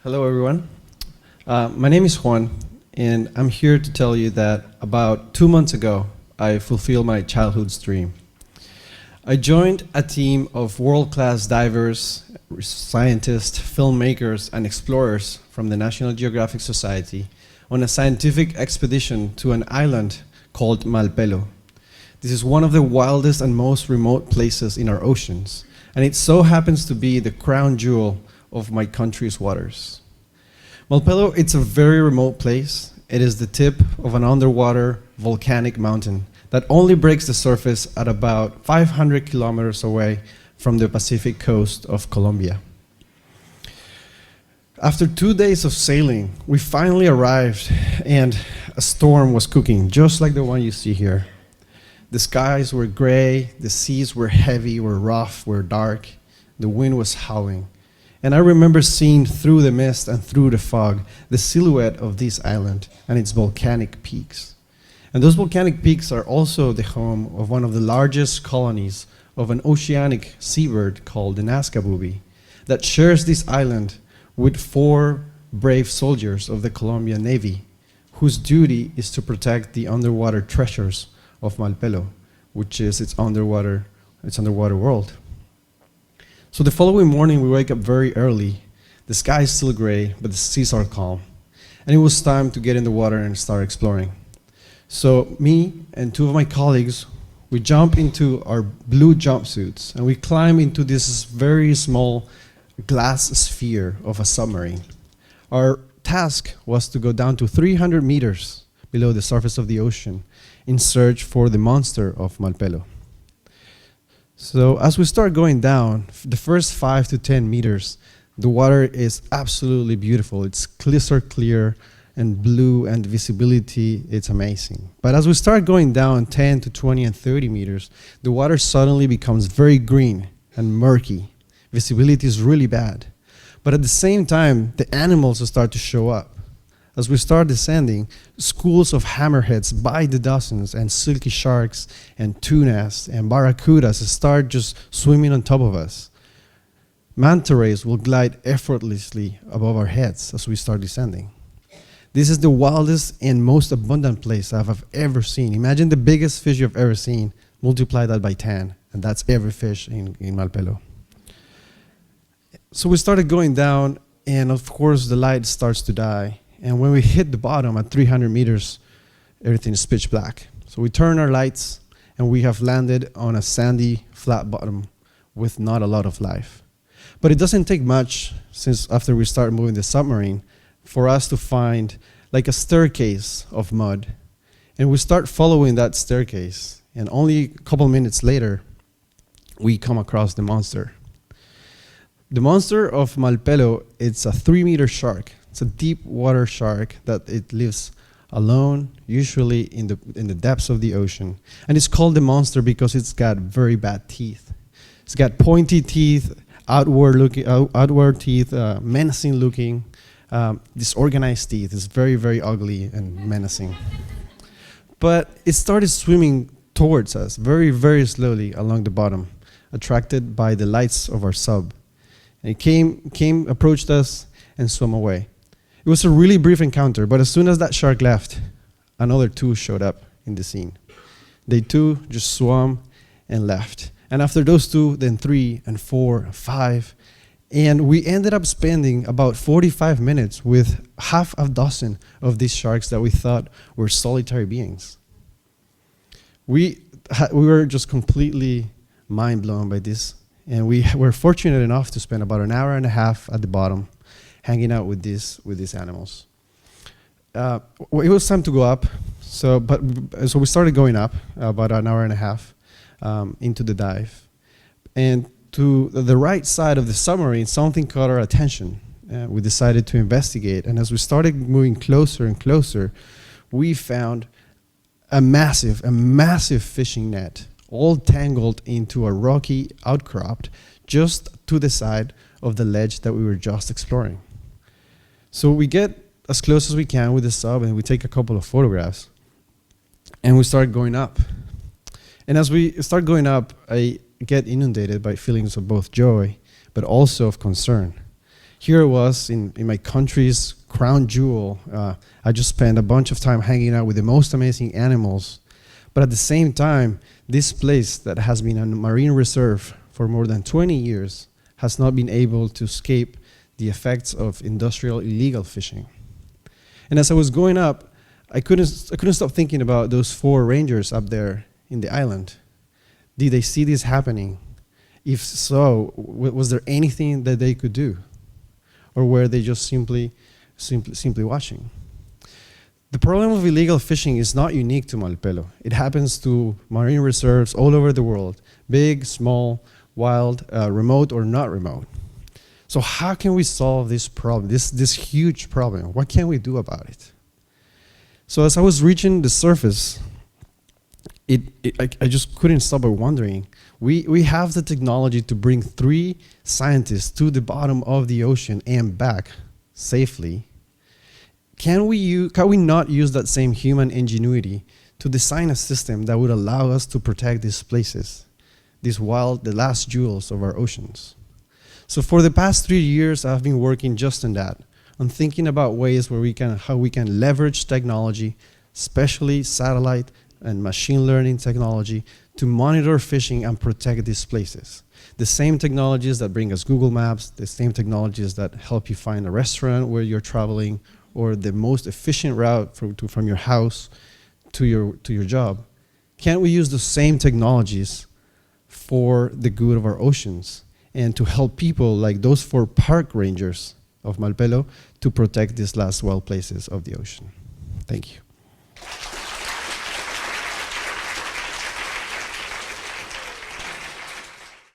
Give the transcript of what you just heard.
Hello, everyone. My name is Juan, and I'm here to tell you that about 2 months ago, I fulfilled my childhood's dream. I joined a team of world-class divers, scientists, filmmakers, and explorers from the National Geographic Society on a scientific expedition to an island called Malpelo. This is one of the wildest and most remote places in our oceans, and it so happens to be the crown jewel of my country's waters. Malpelo, it's a very remote place. It is the tip of an underwater volcanic mountain that only breaks the surface at about 500 kilometers away from the Pacific coast of Colombia. After 2 days of sailing, we finally arrived and a storm was cooking, just like the one you see here. The skies were gray, the seas were heavy, were rough, were dark, the wind was howling. And I remember seeing through the mist and through the fog the silhouette of this island and its volcanic peaks. And those volcanic peaks are also the home of one of the largest colonies of an oceanic seabird called the Nazca booby that shares this island with 4 brave soldiers of the Colombian Navy, whose duty is to protect the underwater treasures of Malpelo, which is its underwater world. So the following morning, we wake up very early. The sky is still gray, but the seas are calm. And it was time to get in the water and start exploring. So me and 2 of my colleagues, we jump into our blue jumpsuits and we climb into this very small glass sphere of a submarine. Our task was to go down to 300 meters below the surface of the ocean in search for the monster of Malpelo. So as we start going down, the first 5 to 10 meters, the water is absolutely beautiful. It's crystal clear and blue, and visibility, it's amazing. But as we start going down 10 to 20 and 30 meters, the water suddenly becomes very green and murky. Visibility is really bad. But at the same time, the animals start to show up. As we start descending, schools of hammerheads by the dozens, and silky sharks, and tunas, and barracudas start just swimming on top of us. Manta rays will glide effortlessly above our heads as we start descending. This is the wildest and most abundant place I've ever seen. Imagine the biggest fish you've ever seen, multiply that by 10, and that's every fish in Malpelo. So we started going down, and of course the light starts to die. And when we hit the bottom at 300 meters, everything is pitch black. So we turn our lights, and we have landed on a sandy, flat bottom with not a lot of life. But it doesn't take much, since after we start moving the submarine, for us to find like a staircase of mud. And we start following that staircase, and only a couple minutes later, we come across the monster. The monster of Malpelo, it's a 3-meter shark. It's a deep water shark that it lives alone, usually in the depths of the ocean. And it's called the monster because it's got very bad teeth. It's got pointy teeth, outward teeth, menacing looking, disorganized teeth. It's very, very ugly and menacing. But it started swimming towards us very, very slowly along the bottom, attracted by the lights of our sub. And it approached us and swam away. It was a really brief encounter, but as soon as that shark left, another 2 showed up in the scene. They too just swam and left. And after those 2, then 3 and 4 and 5. And we ended up spending about 45 minutes with half a dozen of these sharks that we thought were solitary beings. We were just completely mind blown by this. And we were fortunate enough to spend about an hour and a half at the bottom, hanging out with these animals. It was time to go up, so we started going up about an hour and a half into the dive. And to the right side of the submarine, something caught our attention. We decided to investigate, and as we started moving closer and closer, we found a massive fishing net, all tangled into a rocky outcrop just to the side of the ledge that we were just exploring. So we get as close as we can with the sub, and we take a couple of photographs, and we start going up. And as we start going up, I get inundated by feelings of both joy, but also of concern. Here it was in my country's crown jewel. I just spent a bunch of time hanging out with the most amazing animals. But at the same time, this place that has been a marine reserve for more than 20 years has not been able to escape the effects of industrial illegal fishing. And as I was going up, I couldn't stop thinking about those 4 rangers up there in the island. Did they see this happening? If so, was there anything that they could do? Or were they just simply watching? The problem of illegal fishing is not unique to Malpelo. It happens to marine reserves all over the world, big, small, wild, remote or not remote. So how can we solve this problem, this huge problem? What can we do about it? So as I was reaching the surface, I just couldn't stop by wondering. We have the technology to bring 3 scientists to the bottom of the ocean and back safely. Can we not use that same human ingenuity to design a system that would allow us to protect these places, these wild, the last jewels of our oceans? So for the past 3 years, I've been working just on that, on thinking about ways where how we can leverage technology, especially satellite and machine learning technology, to monitor fishing and protect these places. The same technologies that bring us Google Maps, the same technologies that help you find a restaurant where you're traveling, or the most efficient route from your house to your job. Can't we use the same technologies for the good of our oceans and to help people like those 4 park rangers of Malpelo to protect these last wild places of the ocean? Thank you.